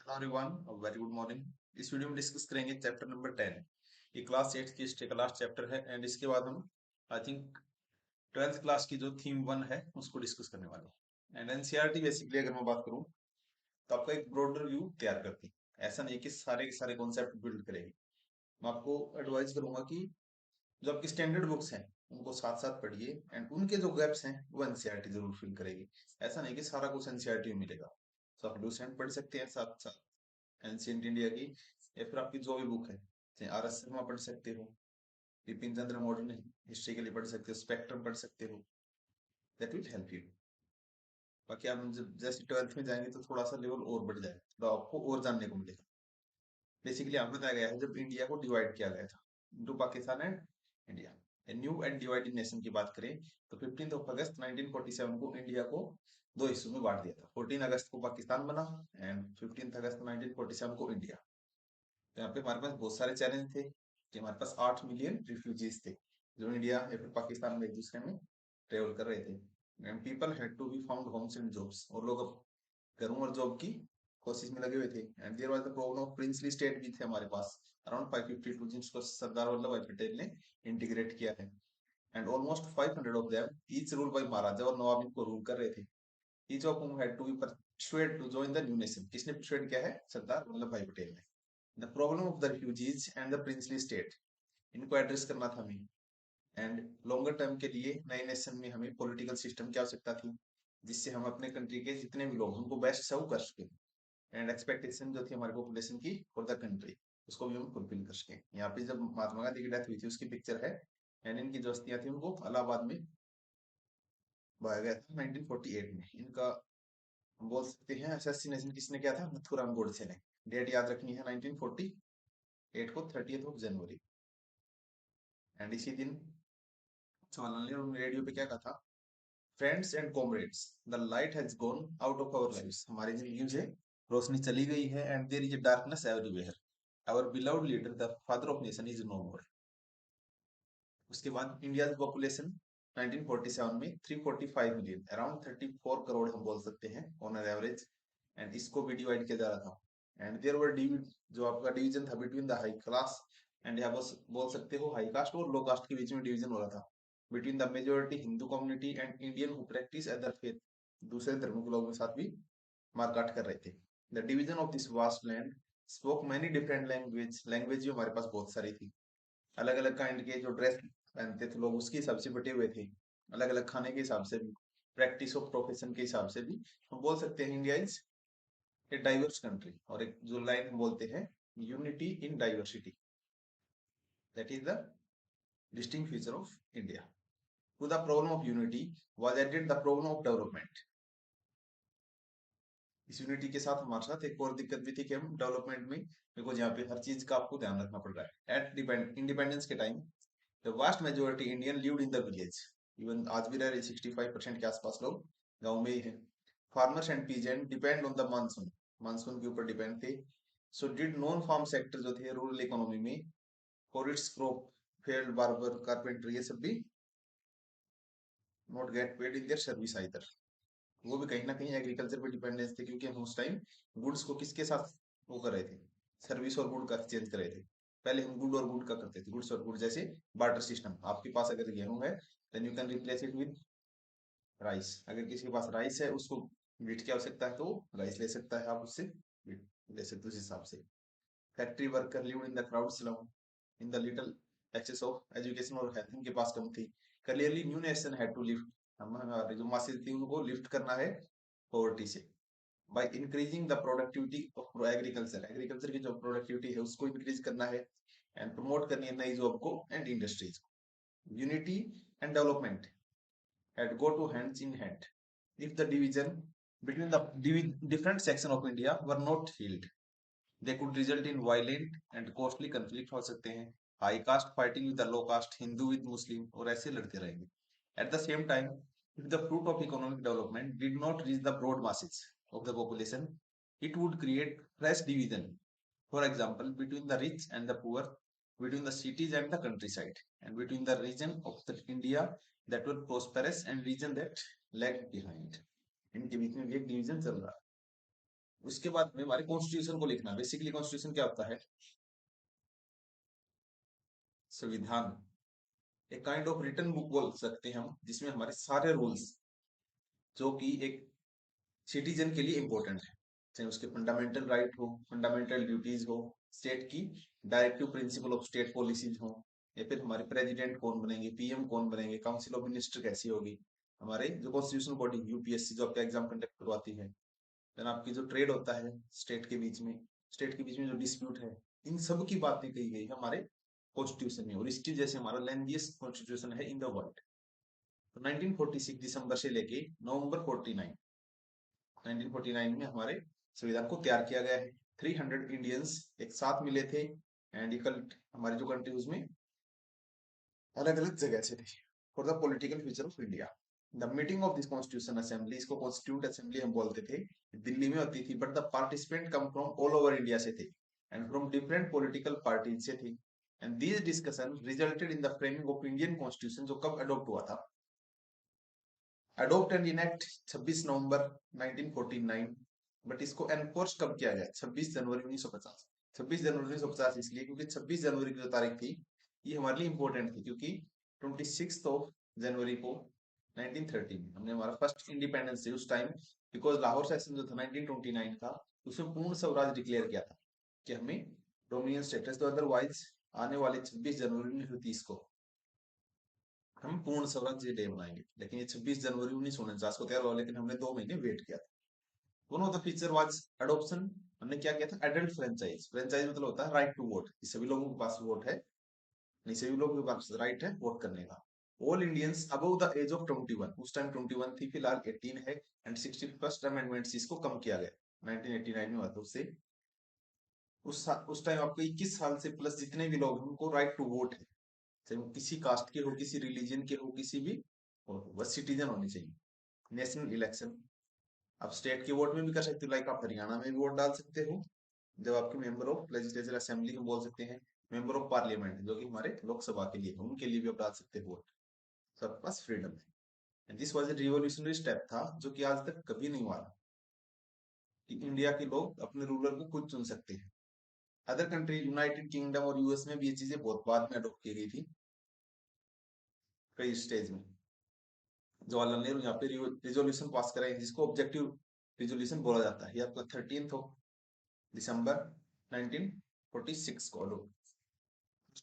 Hello everyone, very good morning. इस video में discuss करेंगे चैप्टर नंबर 10। ये क्लास 8 की हिस्ट्री का लास्ट चैप्टर है एंड इसके बाद हम आई थिंक 12th क्लास की जो थीम 1 है उसको डिस्कस करने वाले हैं। एंड एनसीईआरटी बेसिकली अगर मैं बात करूं तो आपका एक ब्रॉडर व्यू तैयार करती है। ऐसा नहीं कि सारे के सारे कॉन्सेप्ट बिल्ड करेगी। मैं आपको एडवाइस करूंगा कि जो आपकी स्टैंडर्ड बुक्स हैं उनको साथ साथ पढ़िए एंड उनके जो गैप्स हैं वो एनसीईआरटी जरूर फिल करेगी। ऐसा नहीं कि सारा कुछ एनसीईआरटी में मिलेगा। तो आप लूसेंट पढ़ सकते हैं साथ साथ एंशियंट इंडिया की, या फिर आपकी जो भी बुक है चाहे आर एस शर्मा पढ़ सकते हो, बिपिन चंद्र मॉडर्न हिस्ट्री के लिए पढ़ सकते हो, स्पेक्ट्रम पढ़ सकते हो। That will help you. बाकी आप जब जैसे 12th में जाएंगे तो थोड़ा सा लेवल और बढ़ जाएगा, तो आपको और जानने को मिलेगा। बेसिकली यहाँ बताया गया है जब इंडिया को डिवाइड किया गया था into Pakistan and India, new and divided nation की बात करें तो 15 अगस्त 1947 को इंडिया को दो हिस्सों में बांट दिया था। 14 अगस्त को पाकिस्तान बना एंड 15 अगस्त 1947 को इंडिया। तो यहाँ पे हमारे पास बहुत सारे चैलेंज थे कि हमारे पास 8 मिलियन रिफ्यूजीज थे जो इंडिया या फिर पाकिस्तान में एक दूसरे में ट्रेवल कर रहे थे। And people had to be found homes and jobs, और लोग अब घरों और जॉब की कोशिश में लगे हुए थे। And there was the problem of princely state भी थे हमारे पास अराउंड 552 जिसको सरदार वल्लभ भाई पटेल ने इंटीग्रेट किया है। And almost 500 of them each rule by maharaja और नवाब इनको रूल कर रहे थे। Each of whom had to be persuaded to join the new nation। किसने persuade किया है? सरदार वल्लभ भाई पटेल ने। The problem of the refugees and the princely state, इनको एड्रेस करना था हमें। एंड लॉन्गर टर्म के लिए नए नेशन में हमें पॉलिटिकल सिस्टम की आवश्यकता थी जिससे हम अपने कंट्री के जितने भी लोग उनको बेस्ट सर्व कर सके। एंड एक्सपेक्टेशन जो थी हमारी पॉपुलेशन की फॉर द कंट्री उसको भी हम फुलफिल कर सके। यहाँ पे जब महात्मा गांधी की डेथ हुई थी उसकी पिक्चर है। एंड इनकी जो अस्थियां थी उनको इलाहाबाद में बहाया गया था 1948 में। इनका हम बोल सकते हैं असैसिनेशन किसने किया था? नथुराम गोडसे ने। डेट याद रखनी है 1948 को 30th ऑफ जनवरी। एंड इसी दिन जवाहरलाल नेहरू ने रेडियो पे क्या कहा था? Friends and comrades, the light has gone out of our lives. हमारी जिंदगी से रोशनी चली गई है and there is a darkness everywhere. Our beloved leader the father of nation is no more. उसके बाद इंडिया पॉपुलेशन 1947 में 345 मिलियन, अराउंड 34 करोड़ हम बोल सकते हैं ऑन एवरेज। एंड इसको भी डिवाइड किया जा रहा था। एंड देयर वर जो आपका डिवीजन था between the high class and यहाँ बोल सकते हो हाई कास्ट और लो कास्ट के बीच में डिवीजन हो रहा था। Between the majority Hindu community and Indian who practice other faith, दूसरे धर्मों के लोगों के साथ भी मारकाट कर रहे थे। The division of this vast land spoke many different language भी हमारे पास बहुत सारी थी। अलग अलग काइंड के जो ड्रेस पहनते थे लोग उसके हिसाब से बटे हुए थे। अलग अलग खाने के हिसाब से भी, प्रैक्टिस ऑफ प्रोफेशन के हिसाब से भी हम बोल सकते हैं India is a diverse country. और एक जो लाइन हम बोलते हैं unity in diversity, that is the distinctive feature of India. To the problem of unity was added the problem of development. इस यूनिटी के साथ हमारे साथ एक और दिक्कत भी थी कि हम डेवलपमेंट में, बिकॉज यहाँ पे हर चीज का आपको ध्यान रखना पड़ रहा है। एट इंडिपेंडेंस के time the vast majority Indian lived in the village. Even आज भी रह रहे 65% के आसपास लोग गांव में ही हैं। Farmers and peasant depend on the monsoon, monsoon के ऊपर डिपेंड थे। So did non farm sector जो थे रूरल इकोनॉमी में for its crop, field, barber, carpenter, ये सब भी not get paid in their service either. वो भी कहीं ना कहीं एग्रीकल्चर पे डिपेंडेंस थे क्योंकि हम उस टाइम गुड्स को किसके साथ वो कर रहे थे? सर्विस और गुड का एक्सचेंज कर रहे थे। पहले हम गुड और गुड का करते थे, गुड्स और गुड, जैसे बार्टर सिस्टम। आपके पास अगर गेहूं है then you can replace it with rice. अगर किसी के पास राइस है उसको वीट की आवश्यकता है तो राइस ले सकता है, आप उससे वीट ले सकते हो उस हिसाब से। Factory worker live in the crowd slum in the little access of education और हेल्थ इनके पास कम थी। Clearly new nation had to lift, हमारे जो मासिस थी उनको लिफ्ट करना है पॉवर्टी से by increasing the productivity of agriculture. Agriculture की जो प्रोडक्टिविटी है उसको इंक्रीज करना है एंड प्रमोट करनी है नई जॉब को एंड इंडस्ट्रीज को। Unity and development had go to hands in hand if the division between the different section of India were not healed। they could result in violent and costly conflict हो सकते हैं। High caste fighting with the low caste, Hindu with Muslim, और ऐसे लड़ते रहेंगे। At the same time if the fruit of economic development did not reach the broad masses of the population, it would create fresh division, for example between the rich and the poor, between the cities and the countryside, and between the region of the India that were prosperous and region that lagged behind। इनके बीच में भी एक division चल रहा है। उसके बाद में हमारे कॉन्स्टिट्यूशन को लिखना। बेसिकली कॉन्स्टिट्यूशन क्या होता है? संविधान, एक काइंड ऑफ रिटन बुक बोल सकते हैं हम, जिसमें हमारे सारे रूल्स जो कि एक सिटीजन के लिए इंपॉर्टेंट है, चाहे उसके फंडामेंटल राइट हो, फंडामेंटल ड्यूटीज हो, स्टेट की directive principle of state policies हो, या फिर हमारे प्रेसिडेंट कौन बनेंगे, पीएम कौन बनेंगे, काउंसिल ऑफ मिनिस्टर कैसी होगी, हमारे जो कॉन्स्टिट्यूशनल बॉडी यूपीएससी जो आपका एग्जाम कंडक्ट करवाती है, देन आपकी जो ट्रेड होता है स्टेट के बीच में जो डिस्प्यूट है, इन सब की बातें कही गई है हमारे कॉन्स्टिट्यूशन में। और इसकी जैसे हमारा लेंथीएस्ट कॉन्स्टिट्यूशन है इन द वर्ल्ड। तो 1946 दिसंबर से लेके नवंबर 1949 में हमारे संविधान को तैयार किया गया है। 300 इंडियंस एक साथ मिले थे, एंड हमारे जो कंट्री उसमें अलग अलग जगह से थे, for the political future of India. The meeting of this constitution assembly, इसको कॉन्स्टिट्यूट असेंबली हम बोलते थे, दिल्ली में होती थी, but the participant come from all over India से थे, and from different political parties से थे। And this discussion resulted in the framing of Indian constitution, जो कब अडॉप्ट हुआ था? Adopt and enact 26 November 1949, but इसको एनफोर्स कब किया गया? 26 जनवरी 1950। 26 जनवरी 1950 इसलिए क्योंकि 26 जनवरी की जो तारीख थी ये हमारे लिए इंपॉर्टेंट थी, क्योंकि 26 ऑफ जनवरी को 1930 में हमने हमारा फर्स्ट इंडिपेंडेंस डे उस टाइम, बिकॉज लाहौर सेशन जो था 1929 का, उसमें पूर्ण स्वराज डिक्लेयर किया था कि हमें डोमिनियन स्टेटस, तो अदरवाइज आने वाले 26 जनवरी 1930 को हम पूर्ण स्वराज्य डे मनाएंगे। लेकिन ये 26 जनवरी 1949 को तैयार हुआ, लेकिन हमने 2 महीने वेट किया था। One of the feature was adoption. हमने क्या किया था? Adult franchise. फ्रेंचाइज मतलब होता है राइट टू वोट, सभी लोगों के पास वोट है, नहीं सभी लोगों के पास राइट है वोट करने का। All Indians above the age of 21, उस टाइम 21 थी, फिलहाल 18 है, एंड 61st अमेंडमेंट से इसको कम किया गया 1989 में हुआ था उससे। उस टाइम आपको 21 साल से प्लस जितने भी लोग हैं उनको राइट टू वोट है, चाहे वो किसी कास्ट के हो, किसी रिलीजन के हो, किसी भी हो, बस सिटीजन होने चाहिए। नेशनल इलेक्शन, आप स्टेट के वोट में भी कर सकते हो, लाइक आप हरियाणा में भी वोट डाल सकते हो, जब आपके मेंबर ऑफ लेजिस्लेचर असेंबली हम बोल सकते हैं, मेंबर ऑफ पार्लियामेंट जो कि हमारे लोकसभा के लिए, उनके लिए भी आप डाल सकते हो वोट। सबके पास फ्रीडम है। This was a revolutionary step था, जो कि आज तक कभी नहीं हुआ कि इंडिया के लोग अपने रूलर को खुद चुन सकते हैं। अदर कंट्री, यूनाइटेड किंगडम और यूएस में भी ये चीजें बहुत बाद में अडॉप्ट की गई थी, कई स्टेज में। जवाहरलाल नेहरू यहाँ पे रिजोल्यूशन पास कराए, जिसको ऑब्जेक्टिव रिजोल्यूशन बोला जाता है। ये आपका 13 दिसंबर 1946 को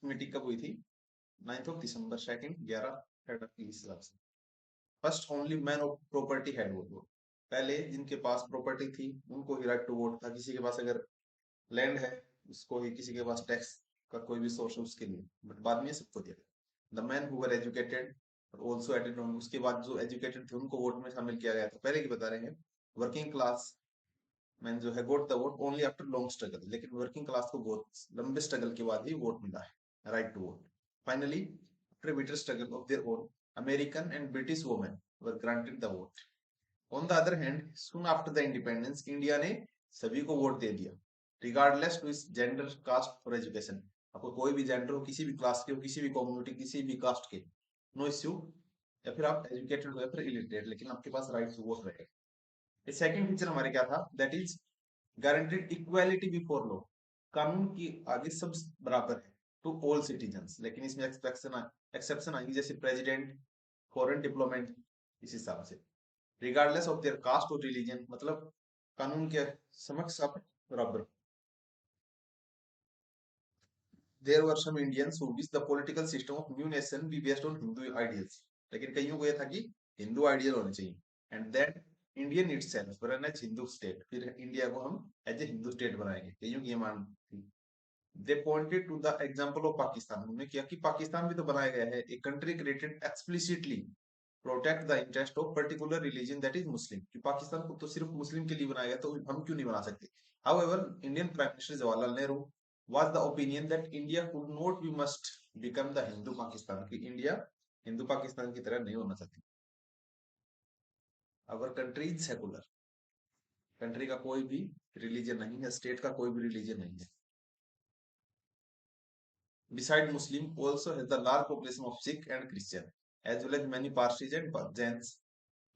मीटिंग कब हुई थी? 9 दिसंबर, सेकंड 11 के हिसाब से। First only man of property had vote. पहले जिनके पास प्रॉपर्टी थी उनको ही राइट टू वोट था। किसी के पास अगर लैंड है उसको ही, किसी के पास टैक्स का कोई भी सोर्स है उसके लिए, बट बाद में सबको दिया। The man who were educated also added on, उसके बाद जो एजुकेटेड थे उनको वोट में शामिल किया गया था। पहले की बता रहे हैं, वर्किंग क्लास मैन जो है गोट the vote only after long struggle, लेकिन वर्किंग क्लास को बहुत लंबे स्ट्रगल के बाद ही वोट मिला है, right to vote. Finally after bitter struggle of their own, American and British women were granted the vote. On the other hand, soon after the independence, India ने सभी को वोट दे दिया, रिगार्डलेस टू इस gender, caste और education. आपको कोई भी जेंडर हो, किसी भी क्लास के हो, किसी भी कम्युनिटी, किसी भी कास्ट के, नो इश्यू। या फिर आप एजुकेटेड हो या फिर इलिटरेट, लेकिन आपके पास राइट टू वोट रहेगा। सेकंड फीचर हमारे क्या था? That is guaranteed equality before law, कानून की आगे सब बराबर है, टू ऑल सिटीजन्स। लेकिन इसमें एक्सेप्शन आएंगे, जैसे प्रेसिडेंट, फॉरेन डिप्लोमेट, इस हिसाब से। रिगार्डलेस ऑफ देयर कास्ट और रिलीजन, मतलब कानून के समक्ष सब बराबर। There were some Indians who wish the political system of new nation be based on Hindu ideals, लेकिन कईयों को यह था कि हिंदू आइडियल होने चाहिए, and that Indian itself run as Hindu state, फिर इंडिया को हम एज ए हिंदू स्टेट बनाएंगे, कईयों की ये मान थी। They pointed to the example of Pakistan, उन्होंने किया कि पाकिस्तान भी तो बनाया गया है, a country created explicitly protect the interest of particular religion that is Muslim, कि पाकिस्तान को तो सिर्फ मुस्लिम के लिए बनाया गया, तो हम क्यों नहीं बना सकते? However, Indian prime minister Jawaharlal Nehru was the opinion that India could not be must become the Hindu Pakistan, कि इंडिया हिंदू पाकिस्तान की तरह नहीं होना चाहती। Our country is secular, country का कोई भी रिलीजन नहीं है, स्टेट का कोई भी रिलीजन नहीं है। Beside Muslim, also has the large population of Sikh and Christian, as well as many Parsis and Jains.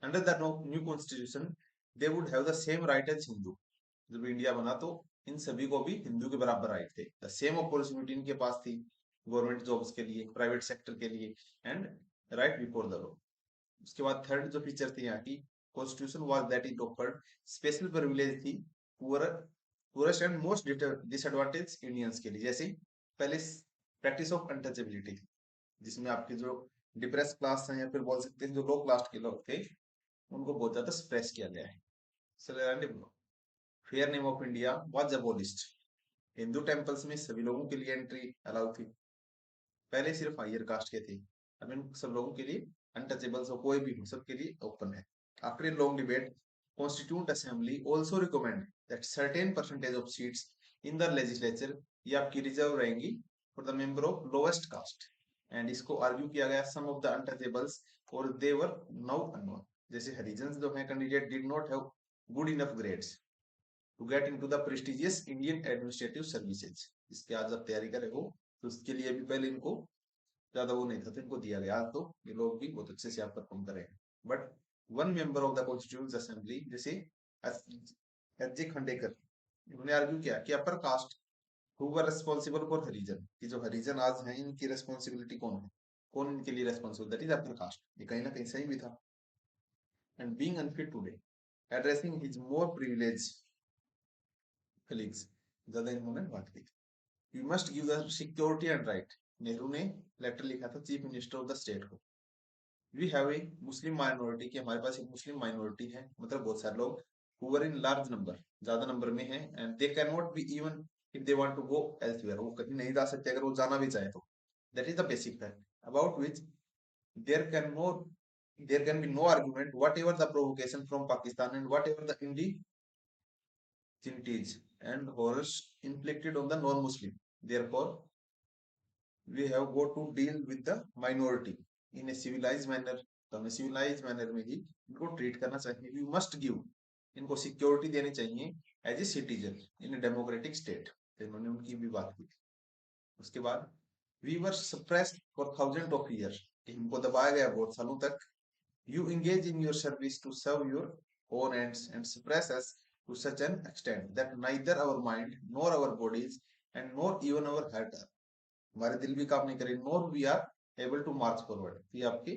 Under the new constitution, they would have the same right as Hindu. जब India बना तो इन सभी को भी हिंदू के बराबर right थे, the same opportunity इनके पास थी गवर्नमेंट जॉब्स के लिए, प्राइवेट सेक्टर के लिए, and right before the law. उसके बाद थर्ड जो फीचर थी यहाँ की, constitution was that it offered special privilege थी poorest and most disadvantage Indians के लिए। जैसे पहले प्रैक्टिस ऑफ अनटचेबिलिटी, जिसमें आपके जो डिप्रेस क्लास हैं या फिर बोल सकते हैं जो लो क्लास के लोग थे, उनको बहुत ज्यादा सप्रेस किया गया है। Fair name of India was abolished. Hindu temples में सभी लोगों के लिए एंट्री अलाउ थी, पहले सिर्फ हायर कास्ट के थे, अब इन सब लोगों के लिए अनटचेबल्स हो कोई भी हो सबके लिए ओपन है। After a long debate, constituent assembly also recommend that certain percentage of seats in the legislature ये आपकी रिजर्व रहेंगी for the member of lowest caste. And इसको आर्ग्यू किया गया सम ऑफ द अनटचेबल्स और दे वर नाउ अननोन। जैसे हरिजन जो है candidate did not have good enough grades to get into the prestigious Indian administrative services. इसके आज आप तैयारी करें हो तो उसके लिए भी पहले इनको ज्यादा वो नहीं था, तो इनको दिया गया। आज तो ये लोग भी बहुत अच्छे से आप परफॉर्म करेंगे। But one member of the constituent assembly जैसे एच जे खंडेकर, इन्होंने आर्ग्यू किया कि upper caste who were responsible for Harijan, कि जो हरिजन आज हैं इनकी रेस्पॉन्सिबिलिटी कौन है, कौन इनके लिए responsible, that is upper caste. ये कहीं ना कहीं सही भी था। And being unfit today addressing his more privilege colleagues, ज्यादा इन्होंने बात की। We must give the security and right, Nehru ने लेटर लिखा था chief minister of the state को। We have a Muslim minority, कि हमारे पास एक मुस्लिम माइनॉरिटी है, मतलब बहुत सारे लोग who were in large number, ज्यादा नंबर में है, and they can not be even if they want to go elsewhere, वो कहीं नहीं जा सकते अगर वो जाना भी चाहे तो। That is the basic fact about which there can no there can be no argument whatever the provocation from Pakistan and whatever the indignities and horrors inflicted on the non-Muslim. Therefore, we have got to deal with the minority in a civilized manner। तो हमें civilized manner में ही इनको treat करना चाहिए। we must give, इनको security देनी चाहिए as a citizen in a democratic state. इन्होंने उनकी भी बात की। उसके बाद we were suppressed for thousands of years, इनको दबाया गया बहुत सालों तक। you engage in your service to serve your own ends and suppress us to such an extent that neither our mind nor our bodies and nor even our heart are, हमारे दिल भी काम नहीं करे, nor we are able to march forward. ये आपके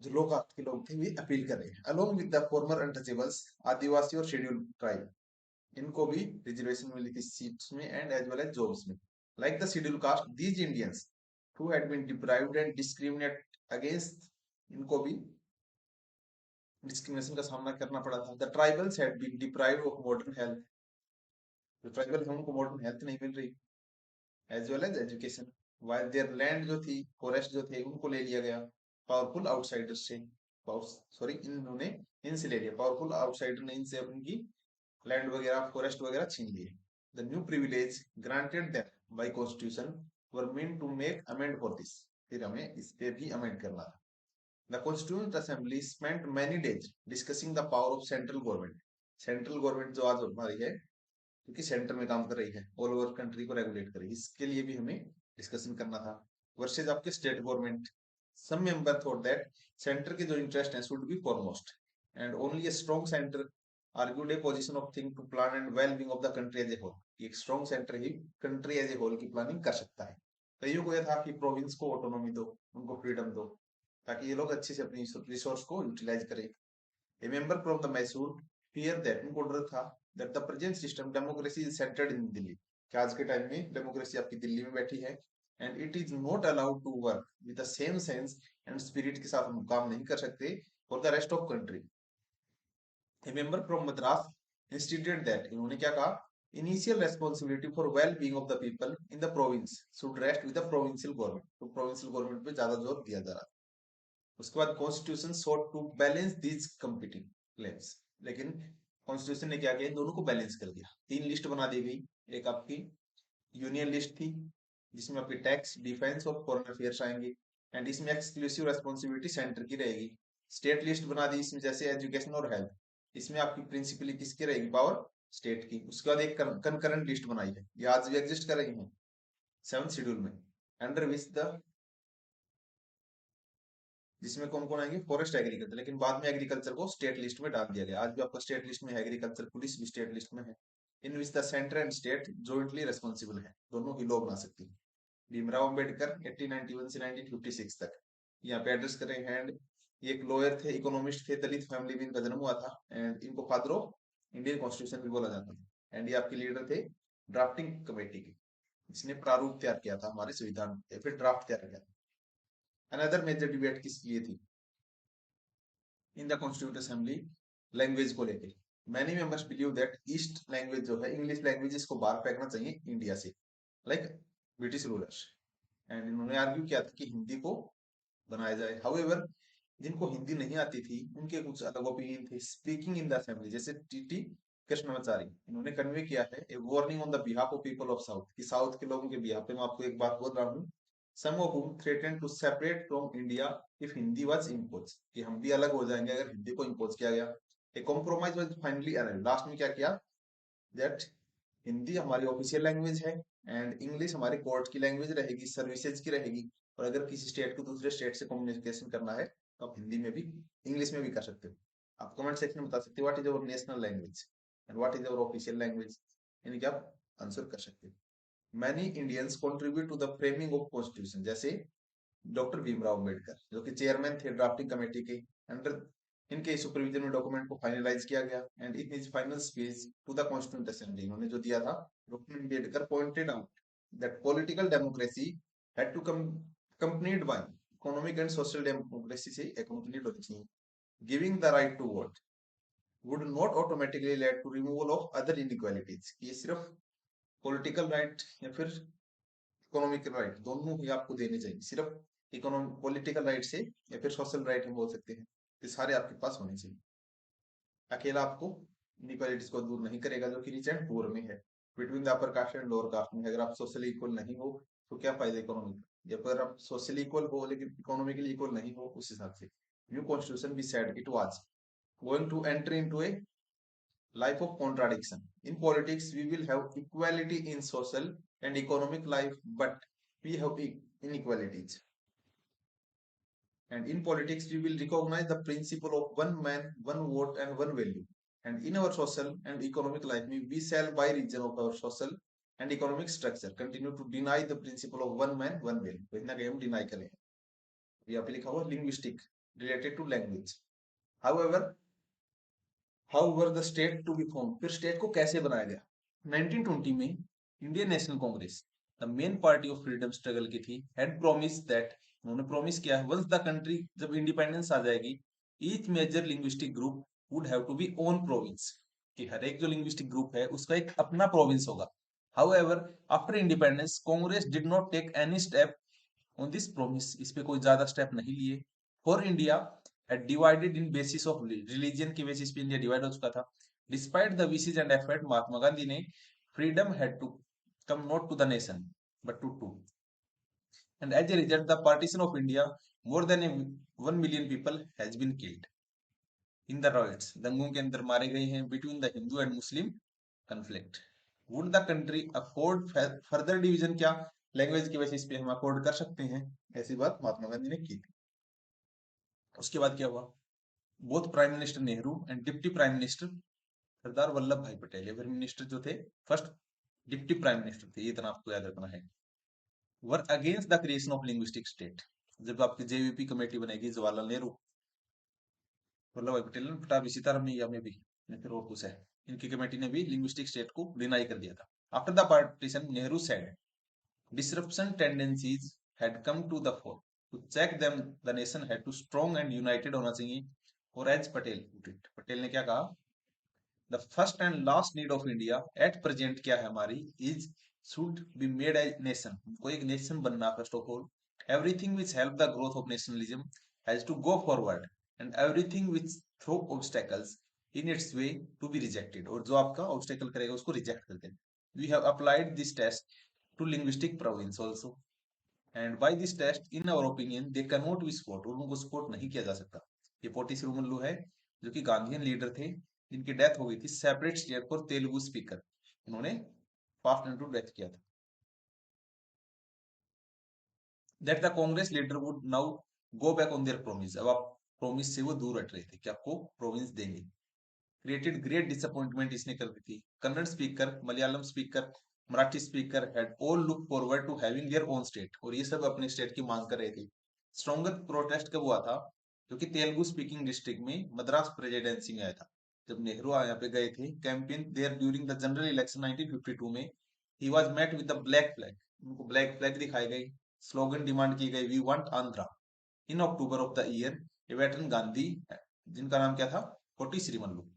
जो लोग के लोग थे वे अपील कर रहे हैं। Along with the former untouchables, adivasi और शेड्यूल ट्राइब, इनको भी रिजर्वेशन मिली थी सीट्स में and as well as jobs में। Like the schedule caste, these Indians who had been deprived and discriminate against, इनको भी डिस्क्रिमिनेशन का सामना करना पड़ा था। The tribals had been deprived of modern health, जो ट्राइबल है उनको मॉडर्न हेल्थ नहीं मिल रही, as well as education. While their land जो थी, फॉरेस्ट जो थे, उनको ले लिया गया पावरफुल आउटसाइडर से। सॉरी, इन्होंने इनसे ले लिया, पावरफुल आउटसाइडर ने इनसे अपनी लैंड वगैरह फॉरेस्ट वगैरह छीन लिए। The new privilege granted them by constitution were mean to make amend for this, फिर हमें इस पे भी अमेंड करना था। The constituent assembly spent many days discussing the power of central government. Central government जो आज हमारी है, क्योंकि सेंटर में काम कर रही है, ऑल ओवर कंट्री को रेगुलेट कर रही है, इसके लिए भी हमें डिस्कशन करना था। वर्सेज आपके state government, some member thought that centre के जो इंटरेस्ट है should be foremost and only a strong centre argued a position of thing to plan and well being of the country as a whole. एक strong centre ही country as a whole की planning कर सकता है। कईयों को यह था कि प्रोविंस को ऑटोनॉमी दो, उनको फ्रीडम दो, ताकि ये लोग अच्छे से अपनी रिसोर्स को यूटिलाइज करें। A member from the Mysore fear that, उनको डर था that the present system democracy is centred in Delhi, कि आज के टाइम में डेमोक्रेसी आपकी दिल्ली में बैठी है, and it is not allowed to work with the same sense and spirit के साथ हम काम नहीं कर सकते for the rest of country. A member from Madras institute that, इन्होंने क्या कहा, initial responsibility for well being of the people in the province should rest with the provincial government, तो प्रोविंशियल गवर्नमेंट पे ज्यादा जोर दिया जा रहा है। उसके बाद constitution sought to balance these competing claims, लेकिन कॉन्स्टिट्यूशन ने क्या किया, इन दोनों को बैलेंस कर दिया। तीन लिस्ट बना दी गई, एक आपकी यूनियन लिस्ट थी जिसमें आपकी टैक्स, डिफेंस और फॉरेन अफेयर्स आएंगे, एंड इसमें एक्सक्लूसिव रेस्पॉन्सिबिलिटी सेंटर की रहेगी। स्टेट लिस्ट बना दी, इसमें जैसे एजुकेशन और हेल्थ, इसमें आपकी प्रिंसिपली किसकी रहेगी, पावर स्टेट की। उसके बाद एक कंकरेंट लिस्ट बनाई है, ये आज भी एग्जिस्ट कर रही है 7th शेड्यूल में, अंडर विच द जिसमें कौन कौन आएंगे, फॉरेस्ट एग्रीकल्चर, लेकिन बाद में एग्रीकल्चर को स्टेट लिस्ट में डाल दिया गया। आज भी आपका स्टेट लिस्ट में है, एग्रीकल्चर, पुलिस भी स्टेट लिस्ट में है। In which the centre and state jointly responsible है, दोनों ही लोग बना सकते हैं। भीमराव अंबेडकर 1891 से 1956 तक यहाँ पे एड्रेस कर रहे हैं। एंड ये एक लॉयर थे, इकोनॉमिस्ट थे, दलित फैमिली में इनका जन्म हुआ था। एंड इनको फादर ऑफ इंडियन कॉन्स्टिट्यूशन भी बोला जाता था। एंड ये आपके लीडर थे ड्राफ्टिंग कमेटी के, इसने प्रारूप तैयार किया था हमारे संविधान या फिर ड्राफ्ट तैयार किया था। अनदर मेजर डिबेट किसकी लिए थी in the constituent assembly, language को लेकर। Many members believe that east language जो है, इंग्लिश लैंग्वेज, इसको बाहर फेंकना चाहिए इंडिया से, लाइक ब्रिटिश रूलर्स। एंड इन्होंने आर्ग्यू किया था कि हिंदी को बनाया जाए। हाउएवर, जिनको हिंदी नहीं आती थी उनके कुछ अलग ओपिनियन थे। स्पीकिंग इन द असेंबली, जैसे टीटी कृष्णमाचारी, इन्होंने कन्वे किया है ए warning on the behalf of people of south, कि साउथ के लोगों के बिहाफ पे मैं आपको एक बात बोल रहा हूँ। Some of whom threatened to separate from India if Hindi was imposed, कि हम भी अलग हो जाएंगे अगर हिंदी को इम्पोज किया गया। A compromise was finally arrived, last में क्या किया, दैट हिंदी हमारी ऑफिशियल लैंग्वेज है एंड इंग्लिश हमारी कोर्ट की लैंग्वेज रहेगी, सर्विसेज की रहेगी। और अगर किसी स्टेट को दूसरे स्टेट से कम्युनिकेशन करना है तो आप हिंदी में भी, इंग्लिश में भी कर सकते हो। आप कमेंट सेक्शन में बता सकते हो what is our national language and what is our official language, यानी कि आप आंसर कर सकते हो। Many Indians contribute to the framing of constitution, जैसे डॉक्टर भीमराव अम्बेडकर जो कि चेयरमैन थे ड्राफ्टिंग कमेटी के, अंडर इनके सुपरविजन में डॉक्यूमेंट को फाइनलाइज किया गया। And in his final speech to the constituent assembly, इन्होंने जो दिया था, doctor Ambedkar pointed out that political democracy had to come accompanied by economic and social democracy से accompanied होनी चाहिए। Giving the right to vote would not automatically lead to removal of other inequalities, ये सिर्फ political right या फिर economic right दोनों ही आपको देने चाहिए। सिर्फ इकोनॉमिक पॉलिटिकल राइट से या फिर सोशल राइट हम बोल सकते हैं, ये सारे आपके पास होने चाहिए। अकेला आपको इनइक्वालिटीज को दूर नहीं करेगा जो कि रिच एंड पुअर में है, between the upper caste and lower caste में। अगर आप सोशली इक्वल नहीं हो तो क्या फायदा इकोनॉमिक, या फिर आप सोशली इक्वल हो लेकिन इकोनॉमिकली इक्वल नहीं हो, उस हिसाब से new constitution be said it was going to enter into a life of contradiction. In politics, we will have equality in social and economic life, but we have inequalities. And in politics, we will recognize the principle of one man, one vote, and one value. And in our social and economic life, we shall, by reason of our social and economic structure, continue to deny the principle of one man, one value. कहीं ना कहीं हम deny करें। यहाँ पे लिखा हुआ linguistic related to language. However, the state to be form, फिर स्टेट को कैसे बनाया गया। 1920 में Indian National Congress, the main party of freedom struggle की थी, हैड प्रॉमिस दैट, उन्होंने प्रॉमिस किया है, वंस द कंट्री, जब इंडिपेंडेंस आ जाएगी, each major linguistic group would have to be own province, कि हर एक जो लिंग्विस्टिक ग्रुप है उसका एक अपना प्रोविंस होगा। However, after independence Congress did not take any step on this promise, इस पे कोई ज्यादा स्टेप नहीं लिए। For India had divided in basis of religion के बेसिस पे इंडिया डिवाइड हो चुका था। Despite the wishes and effort, Mahatma Gandhi ने freedom had to come not to the nation but to and as a result the partition of India, more than 1 million people has been killed in the riots, दंगों के अंदर मारे गए हैं between the Hindu and Muslim conflict. Would the country afford further division, क्या language के basis पे हम अफोर्ड कर सकते हैं, ऐसी बात महात्मा गांधी ने की थी। उसके बाद क्या हुआ, both prime minister Nehru and deputy prime minister Sardar Vallabhbhai Patel, ये मिनिस्टर जो थे फर्स्ट डिप्टी प्राइम मिनिस्टर थे, ये इतना आपको याद रखना है, were against the creation of linguistic state. जब आपकी जेवीपी कमेटी बनेगी, जवाहरलाल नेहरू, वल्लभ भाई पटेल ने, पटाभी सीतारामैया में भी, फिर और कुछ है, इनकी कमेटी ने भी लिंग्विस्टिक स्टेट को डिनाई कर दिया था। After the partition, Nehru said disruption tendencies had come to the fore, to check them the nation had to strong and united होना चाहिए। और as Patel put it, Patel ने क्या कहा, the first and last need of India at present क्या है हमारी, is should be made as nation, हमको एक नेशन बनना first of all. Everything which help the growth of nationalism has to go forward and everything which throw obstacles in its way to be rejected, और जो आपका obstacle करेगा उसको reject कर देना। We have applied this test to linguistic province also and by this test in our opinion they can not be support, उनको support नहीं किया जा सकता। ये पोटी श्रीमल्लू है जो कि गांधीयन लीडर थे, जिनकी डेथ हो गई थी separate state for Telugu speaker, उन्होंने फास्ट एंड टू डेथ किया था। That the Congress leader would now go back on their promise, अब आप प्रोमिस से वो दूर हट रहे थे कि आपको प्रोविंस देंगे। क्रिएटेड ग्रेट डिसअपॉइंटमेंट इसने कर दी थी। Kannada speaker, Malayalam speaker, Marathi speaker had all look forward to having their own state, और ये सब अपने स्टेट की मांग कर रहे थे। स्ट्रॉन्गर प्रोटेस्ट कब हुआ था? क्योंकि तेलुगु स्पीकिंग डिस्ट्रिक्ट में मद्रास प्रेसिडेंसी में आया था। जब नेहरू यहाँ पे गए थे campaign there during the general election 1952 में, he was met with the black flag, उनको ब्लैक फ्लैग दिखाई गई, स्लोगन डिमांड की गई, we want Andhra. In October of the year a veteran Gandhi, जिनका नाम क्या था, कोटी श्रीमल्लू,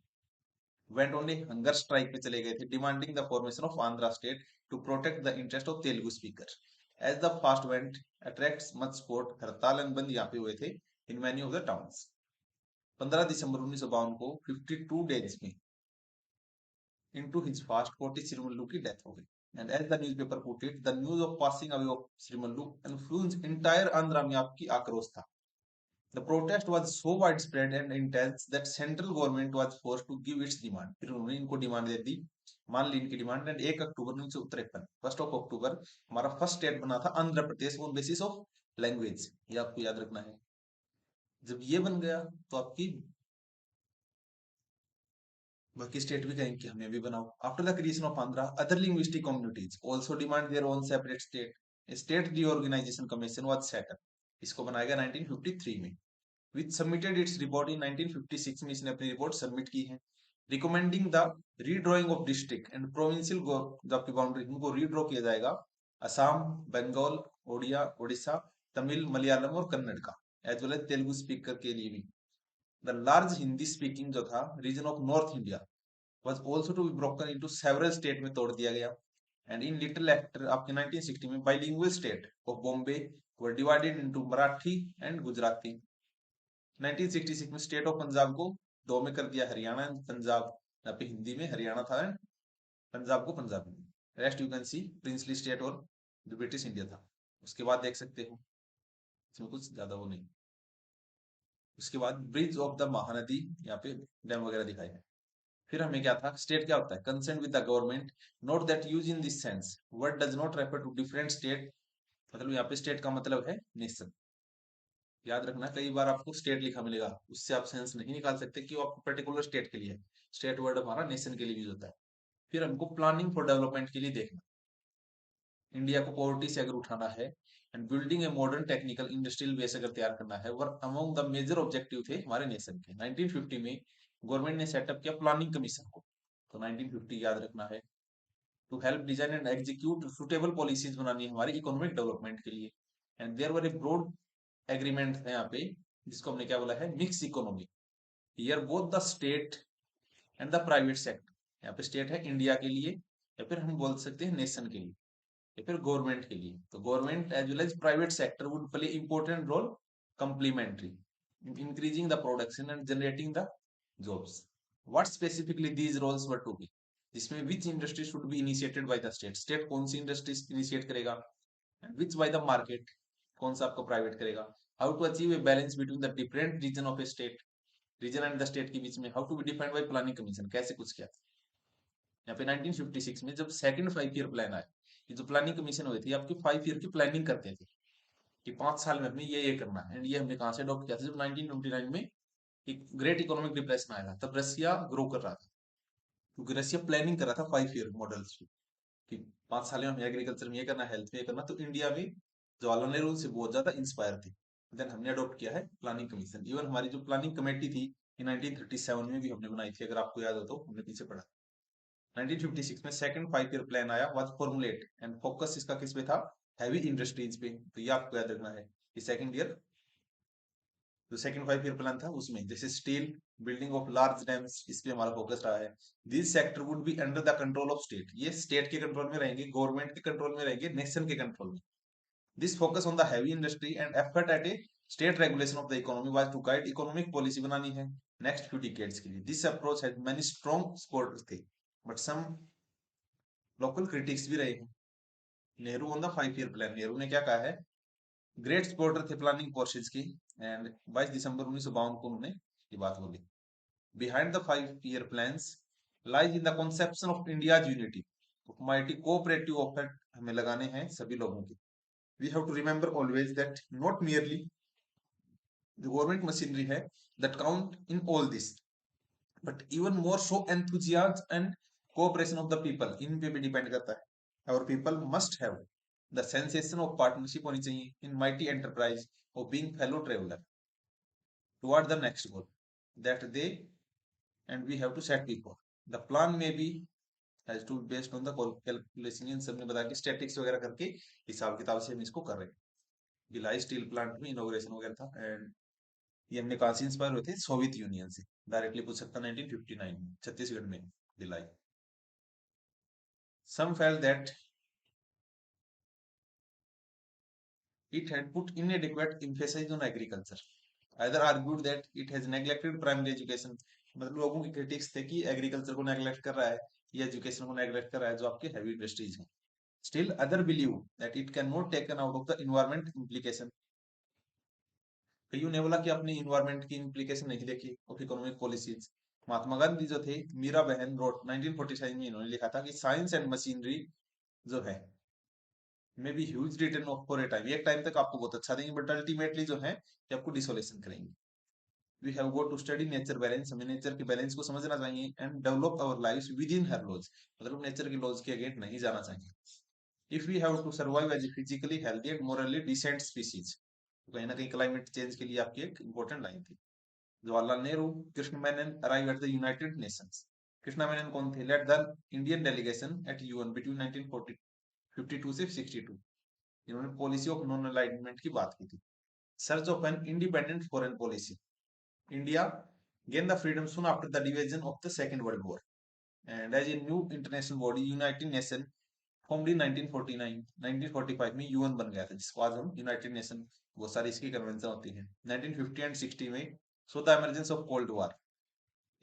went on a hunger strike पे चले गए थे, demanding the formation of Andhra state to protect the interest of Telugu speaker. As the fast went attracts much support, हड़ताल एंड बंद यहाँ पे हुए थे in many of the towns. 15 दिसंबर 1952 को 52 डेज में into his fast कोटी श्रीमल्लू की डेथ हो गई. And as the newspaper put it, the news of passing away of श्रीमल्लू influenced entire Andhra में आपकी आक्रोश था. The protest was so widespread and intense that central government was forced to give its demand. फिर उन्होंने इनको demand दे दी, मान ली इनकी demand, and 1 अक्टूबर 1953, 1 अक्टूबर हमारा फर्स्ट स्टेट बना था Andhra Pradesh on basis of language, ये आपको याद रखना है। जब ये बन गया तो आपकी बाकी स्टेट भी कहेंगे कि हमें भी बनाओ। After the creation of Andhra, other linguistic communities also demand their own separate state. State reorganisation commission was set up, इसको बनाया गया 1953 में, which submitted its report in 1956 में इसने अपनी रिपोर्ट सबमिट की है, recommending the redrawing of district and provincial जो आपकी बाउंड्री उनको रीड्रॉ किया जाएगा असम, बंगाल, ओडिया, उड़ीसा, तमिल, मलयालम और कन्नड़ का, as well as Telugu speaker के लिए भी। द लार्ज हिंदी स्पीकिंग जो था region of north India was also to be broken into several state में तोड़ दिया गया, and in little after आपके 1960 में bilingual state of Bombay were divided into Marathi and Gujarati। 1966 में स्टेट ऑफ पंजाब को दो में कर दिया, हरियाणा एंड पंजाब, यहाँ पे हिंदी में हरियाणा था एंड पंजाब को पंजाबी में। Rest you can see princely state और जो ब्रिटिश इंडिया था। उसके बाद देख सकते हो इसमें कुछ ज्यादा वो नहीं। उसके बाद ब्रिज ऑफ द महानदी, यहाँ पे डैम वगैरह दिखाए हैं। फिर हमें क्या था, स्टेट क्या होता है, concern with the government, note that use in this sense word does not refer to different state, मतलब यहाँ पे स्टेट का मतलब है नेशन। याद रखना कई बार आपको स्टेट लिखा मिलेगा, उससे आप सेंस नहीं निकाल सकते कि वो आपको पर्टिकुलर स्टेट के लिए है। स्टेट वर्ड हमारा नेशन के लिए यूज होता है। फिर हमको प्लानिंग फॉर डेवलपमेंट के लिए देखना, इंडिया को पॉवर्टी से अगर उठाना है and building a modern technical industrial base अगर तैयार करना है, were among the major objective थे हमारे नेशन के। 1950 में गवर्नमेंट ने सेटअप किया प्लानिंग कमीशन को, तो 1950 याद रखना है, to help design and execute suitable policies बनानी है हमारी इकोनॉमिक डेवलपमेंट के लिए। And there were a broad agreement है यहाँ पे, जिसको हमने क्या बोला है, mix economy. Here both the state and the private sector, यहाँ पे स्टेट है इंडिया के लिए, या फिर हम बोल सकते हैं नेशन के लिए, या फिर गवर्नमेंट के लिए। तो government as well as private sector would play important role complementary in increasing the production and generating the jobs. What specifically these roles were to be, जिसमें which industry should be initiated by the state, state कौन सी industries initiate करेगा, and which by the market, कौन सा आपको private करेगा, how to achieve a balance between the different region of a state, region and the state के बीच में, how to be defined by planning commission, कैसे कुछ किया। यहाँ पे 1956 में जब सेकंड 5 ईयर प्लान आया, ये जो प्लानिंग कमीशन हुई थी आपकी 5 ईयर की प्लानिंग करते थे कि 5 साल में हमें ये करना है, एंड ये हमने कहां से अडॉप्ट किया था, जब 1929 में एक ग्रेट इकोनॉमिक डिप्रेशन आया था, तब रशिया ग्रो कर रहा था, क्योंकि रशिया प्लानिंग कर रहा था 5 ईयर मॉडल्स कि 5 साल में हमें एग्रीकल्चर में ये करना, हेल्थ में ये करना। तो इंडिया में जवाहरलाल नेहरू से बहुत ज्यादा इंस्पायर थे, देन हमने अडॉप्ट किया है प्लानिंग कमीशन। इवन हमारी जो प्लानिंग कमेटी थी 1937 में भी हमने बनाई थी, अगर आपको याद हो तो हमने पीछे पढ़ा। 1956 में सेकंड 5 ईयर प्लान आया, वाज फॉर्मुलेट एंड फोकस इसका किस पे था, हैवी इंडस्ट्रीज पे। तो ये आपको याद रखना है कि सेकंड ईयर जो सेकंड 5 ईयर प्लान था उसमें जैसे steel, building of large dams, इस पे हमारा फोकस रहा है। This sector would be under the control of state, ये स्टेट के कंट्रोल में रहेंगे, गवर्नमेंट के कंट्रोल में रहेंगे, नेशन के कंट्रोल में। This focus on the heavy industry and effort at a state regulation of the economy was to guide economic policy बनानी है नेक्स्ट फ्यू डिकेड्स के लिए। This approach has many strong supporters थे, but some local critics भी रहे हैं। Nehru on the 5 year plan, Nehru ने क्या कहा है, ग्रेट सपोर्टर थे प्लानिंग प्रोसेस की, एंड 22 दिसंबर 1952 को उन्होंने ये बात बोली। Behind the 5 year plans lies in the conception of India's unity, mighty cooperative effort हमें लगाने हैं सभी लोगों के। We have to remember always that not merely the government machinery है that count in all this, but even more so enthusiasm and cooperation of the people इन पे भी depend करता है। our people must have the sensation of partnership होनी चाहिए in mighty enterprise of being fellow traveler toward the next goal that they and we have to set before the plan may be has to be based on the calculation। इन सबने बताया कि statics वगैरह करके हिसाब किताब से हम इसको कर रहे हैं। भिलाई स्टील प्लांट में इनोग्रेशन वगैरह था एंड ये हमने कहाँ से इंस्पायर हुए थे, सोवियत यूनियन से। डायरेक्टली पूछ सकता 1959 में छत्तीसगढ़ में Bhilai. some felt that it had put inadequate emphasis on agriculture, either argued that it has neglected primary education। मतलब लोगों की क्रिटिक्स थे कि एग्रीकल्चर को नेग्लेक्ट कर रहा है या एजुकेशन को नेग्लेक्ट कर रहा है जो आपके हैवी इंडस्ट्रीज हैं। Still other believe that it can not taken out of the environment implication. कईयों ने बोला कि अपनी इन्वायरमेंट की इम्प्लीकेशन नहीं देखी of economic policies. Mahatma Gandhi जो थे, मीरा बहन रोड 1947 में इन्होंने लिखा था कि साइंस एंड मशीनरी जो है may be huge return of for a time, एक टाइम तक आपको बहुत अच्छा देंगे बट अल्टीमेटली जो है ये आपको डिसोलेशन करेंगे। We have got to study nature balance, हमें नेचर के बैलेंस को समझना चाहिए and develop our lives within her laws, मतलब नेचर के लॉज के अगेंस्ट नहीं जाना चाहिए। If we have to survive as a physically healthy and morally decent species, तो कहीं ना कहीं क्लाइमेट चेंज के लिए आपकी एक इंपॉर्टेंट लाइन थी। Jawaharlal Nehru, Krishna Menon arrive at the United Nations. Krishna Menon कौन थे? Led the Indian delegation at UN between 1952 से 62। इन्होंने पॉलिसी ऑफ नॉन अलाइनमेंट की बात की थी। Search of an independent foreign policy, India gained the freedom soon after the division of the Second World War, and as a new international body, United Nations formed in 1949, 1945 में UN बन गया था जिसको आज हम यूनाइटेड नेशन, बहुत सारी इसकी कन्वेंशन होती है। 1950 एंड 60 में so the emergence of cold war,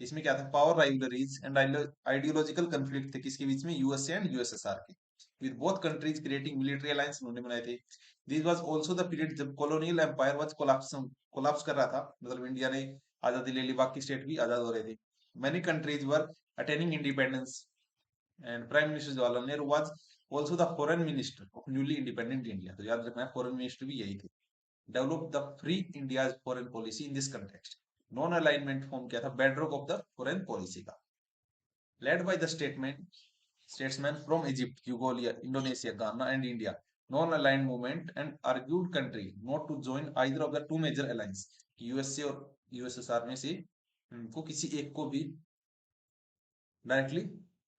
इसमें क्या था, power rivalries and ideological conflict थे किसके बीच में, यूएसए एंड यूएसएसआर के, with both countries creating military alliance उन्होंने बनाए थे। This was also the period जब कॉलोनियल एम्पायर वाज कोलैप्स कर रहा था, मतलब इंडिया ने आजादी ले ली, बाकी स्टेट भी आजाद हो रहे थे। Many countries were attaining independence and prime minister Jawaharlal Nehru was also the foreign minister of newly independent India, तो याद रखना फॉरेन मिनिस्टर भी यही थे। Develop the free India's foreign policy in this context, non alignment form किया था bedrock of the foreign policy का। Led by the statesmen from Egypt, Mongolia, Indonesia, Ghana and India, non-aligned movement and argued country not to join either of the two major alliance, USA और USSR में से को किसी एक को भी directly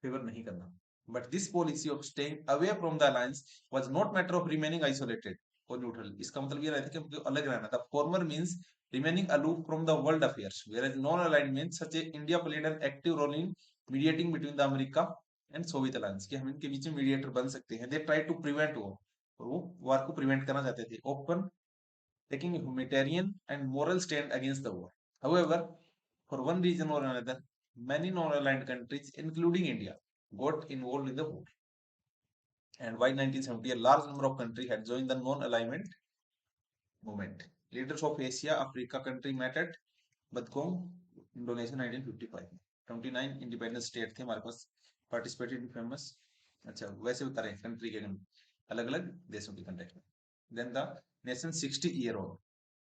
favour नहीं करना। But this policy of staying away from the alliance was not matter of remaining isolated और न्यूट्रल। इसका मतलब ये रहता है कि हमको अलग रहना था। Farmer means remaining aloof from the world affairs, whereas non-aligned means such a India played an active role in mediating between the America and Soviet alliance, कि हम इनके बीच में मीडिएटर बन सकते हैं। They tried to prevent war, और वो वार को प्रिवेंट करना चाहते थे, open taking a humanitarian and moral stand against the war. However, for one reason or another, many non-aligned countries, including India, got involved in the war. And by 1970, a large number of countries had joined the non-alignment movement. Leaders of Asia, Africa country met at Badgaon, Indonesia 1955 में। 29 independent state थे हमारे पास, participated in famous, अच्छा वैसे बता रहे हैं country के अलग अलग देशों के कंटेक्ट में। Then the nation 60 year old,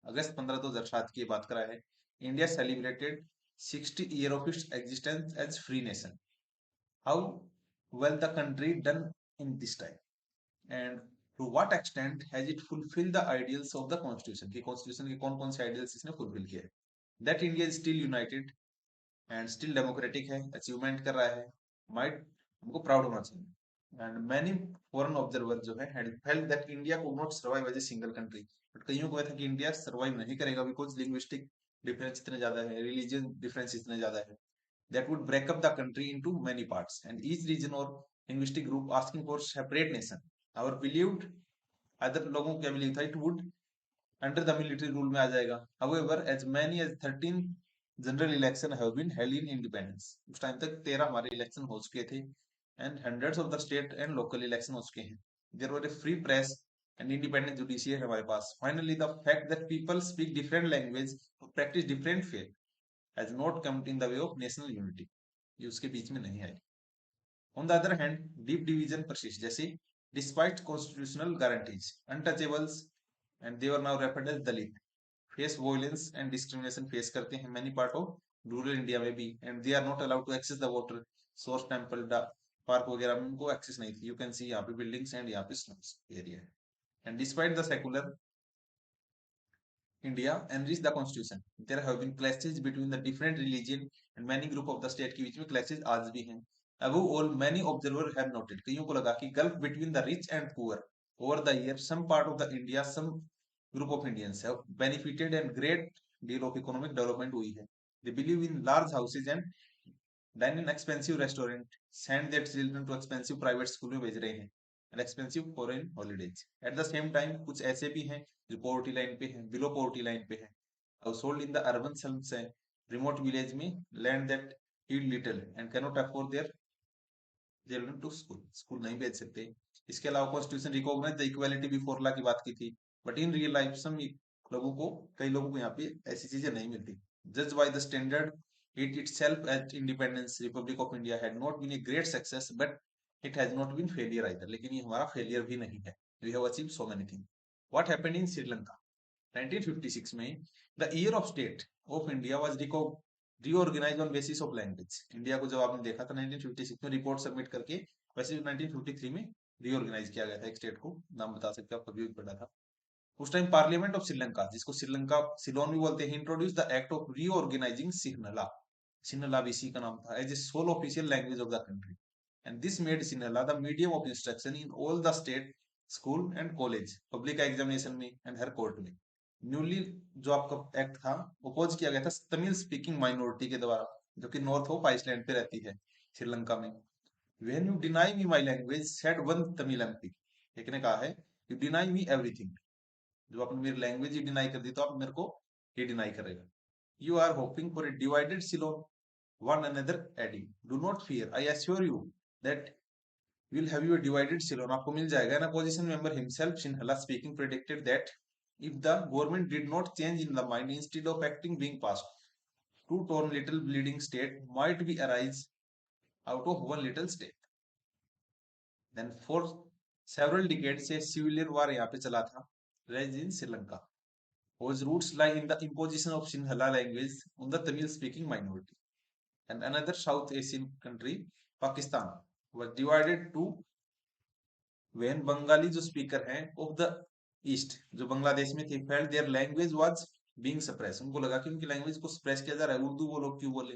August 15 2007 की बात करा है। India celebrated 60 year of its existence as free nation. How well the country done in this time and to what extent has it fulfilled the ideals of the constitution, कि constitution के कौन कौन से ideals इसने fulfill किए। that India is still united and still democratic है, achievement कर रहा है, might हमको proud होना चाहिए। and many foreign observers जो है had felt that India could not survive as a single country, but कईयों को था कि इंडिया सर्वाइव नहीं करेगा because linguistic difference इतने ज्यादा है, religion difference इतने ज्यादा है, that would break up the country into many parts and each region or linguistic group asking for separate nation। our believed other लोगों को क्या बिलीव था, it would under the military rule में आ जाएगा। however as many as 13 general election have been held in independence, उस time तक 13 हमारे इलेक्शन हो चुके थे and hundreds of the state and local election हो चुके हैं। There were a free press and independent judiciary हमारे पास। Finally the fact that people speak different language और practice different faith has not come in the way of national unity, ये उसके बीच में नहीं आई। On the other hand, deep division persists, जैसे despite constitutional guarantees, untouchables, and they were now referred as Dalit, face violence and discrimination face करते हैं many part of rural India में भी, and they are not allowed to access the water source, temple park वगैरह में उनको access नहीं थी। You can see यहाँ पे बिल्डिंग्स एंड यहाँ पे स्लम्स एरिया है। And despite the secular India enriched the constitution. There have been clashes between the different religion and many group of the state के बीच में clashes आज भी हैं. Above all, many observers have noted, कईयों को लगा कि gulf between the rich and poor over the years, some part of the India, some group of Indians have benefited and great deal of economic development हुई है. They believe in large houses and dine in expensive restaurant, send their children to expensive private school में भेज रहे हैं, and expensive foreign holidays. At the same time, कुछ ऐसे भी हैं जो पॉवर्टी लाइन पे हैं, बिलो पॉवर्टी लाइन पे हैं, household in the urban slums हैं, remote village में land that yield little and cannot afford their children to school नहीं भेज सकते. इसके अलावा constitution recognise the equality before law की बात की थी, but in real life some लोगों को, कई लोगों को यहाँ पे ऐसी चीजें नहीं मिलती. जज by the standard it itself as independence republic of India had not been a great success, but it has not been failure either. लेकिन ये हमारा फेलियर भी नहीं है. We have achieved so many things. What happened in Sri Lanka? 1956 में the year of state of India was reorganized on basis of language. India को जब आपने देखा था 1956 में रिपोर्ट सबमिट करके, वैसे 1953 में रीऑर्गेनाइज किया गया था एक स्टेट को. नाम बता सकते हो आप, कभी भी पढ़ा था. उस टाइम पार्लियामेंट ऑफ श्रीलंका, जिसको श्रीलंका सिलोन भी बोलते हैं, introduce the act of reorganising Sinhala. Sinhala भी इसी का नाम था, as a sole official language of the country. And this made Sinhala the medium of instruction in all the state school and college, public examination में एंड हर कोर्ट में. Newly जो आपका एक्ट था अपोज किया गया था तमिल स्पीकिंग माइनॉरिटी के द्वारा, जो कि नॉर्थ ऑफ आइसलैंड पे रहती है श्रीलंका में. When you deny me my language said one Tamil MP, एक ने कहा है, यू डिनाई मी एवरीथिंग, जो आपने मेरी लैंग्वेज ही डिनाई कर दी तो आप मेरे को ये डिनाई करेगा. You are hoping for a divided Ceylon, one another adding, do not fear, I assure you that we will have you a divided Ceylon. आपको मिल जाएगा. An opposition member himself, Sinhala speaking, predicted that if the government did not change in the mind, instead of acting being passed, two torn little bleeding state might be arise out of one little state. Then for several decades a civil war यहाँ पे चला था, raged in Sri Lanka, whose roots lie in the imposition of Sinhala language on the Tamil speaking minority. And another South Asian country, Pakistan, was divided to when Bengali जो speaker हैं of the east, जो बांग्लादेश में थे, felt their language was being suppress, उनको लगा कि उनकी language को सप्रेस किया जा रहा है. उर्दू वो लोग क्यों बोले,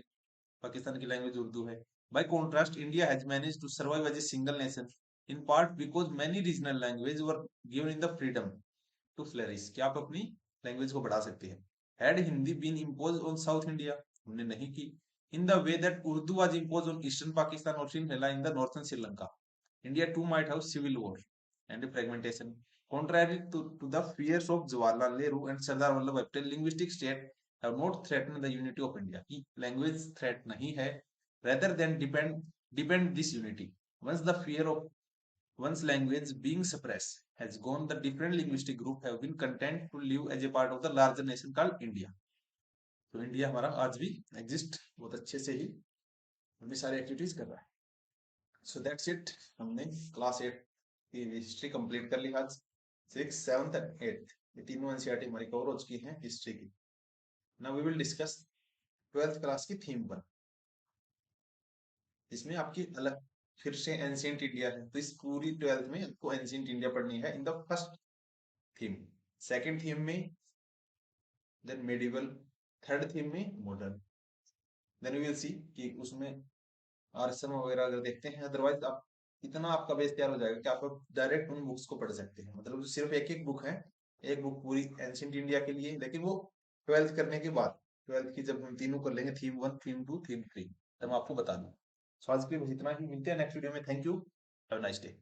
पाकिस्तान की लैंग्वेज उर्दू है. By contrast India has managed to survive as a single nation in part because many regional language were given in the freedom to flourish, कि आप अपनी लैंग्वेज को बढ़ा सकते हैं. Had Hindi been impose on south India, हमने नहीं की. In the way that Urdu was imposed on eastern Pakistan or Sinhala in the northern Sri Lanka, India too might have civil war and fragmentation. Contrary to the fears of Jawaharlal Nehru and Sardar Vallabhbhai Patel, linguistic state have not threatened the unity of India. Language threat नहीं है, rather than depend this unity. Once the fear of one's language being suppressed has gone, the different linguistic group have been content to live as a part of the larger nation called India. तो India हमारा आज भी exist बहुत अच्छे से ही अपनी सारी activities कर रहा है. So that's it. हमने क्लास 8 की हिस्ट्री कंप्लीट कर ली आज. 6th 7th एंड 8th ये तीनों एनसीईआरटी हमारी कवर हो चुकी हैं हिस्ट्री की. Now we will discuss 12th class की थीम 1, इसमें आपकी अलग फिर से एंशिएंट इंडिया है. तो इस पूरी 12th में आपको एंशिएंट इंडिया पढ़नी है in the first theme. Second theme में देन मेडिवल, थर्ड थीम में modern. Then we will see कि उसमें आर्सम वगैरह अगर देखते हैं. अदरवाइज आप इतना आपका बेस तैयार हो जाएगा कि आप डायरेक्ट उन बुक्स को पढ़ सकते हैं. मतलब सिर्फ एक एक बुक है, एक बुक पूरी एंशिएंट इंडिया के लिए, लेकिन वो 12th करने के बाद, 12th की जब हम तीनों कर लेंगे, थीम 1 थीम 2 थीम 3, तब मैं आपको बता दूं. सो आज के लिए बस इतना ही. मिलते हैं नेक्स्ट वीडियो में. Thank you, have a nice day.